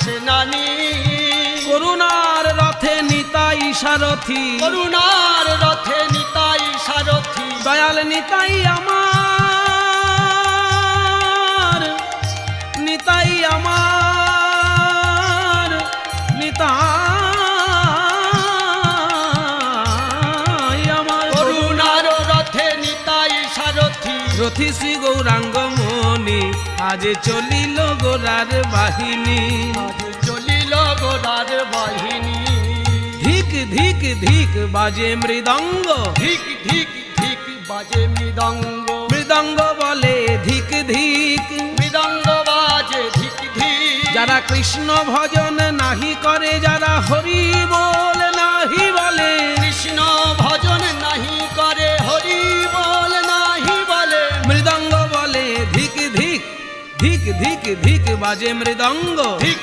সেনানি করুণার রথে নিতাই সারথি, করুণার রথে নিতাই সারথি, দয়াল নিতাই আমার, নিতাই আমার, নিতাই আমার। করুণার রথে নিতাই সারথি, রথি শ্রী গৌরাঙ্গ মণি, আজ চলিল গোরার বাহিনী। আজ চলিল গোরার বাহিনী। ধিক ধিক ধিক বাজে মৃদঙ্গ, ধিক ধিক ধিক বাজে মৃদঙ্গ, মৃদঙ্গ বলে ধিক ধিক। মৃদঙ্গ বাজে ধিক ধিক। যারা কৃষ্ণ ভজন নাহি করে, যারা হরি বল নাহি বলে, কৃষ্ণ ভজন নাহি করে, হরি বল নাহি বলে, মৃদঙ্গ বলে ধিক ধিক ধিক ধিক ধিক বাজে মৃদঙ্গ। ধিক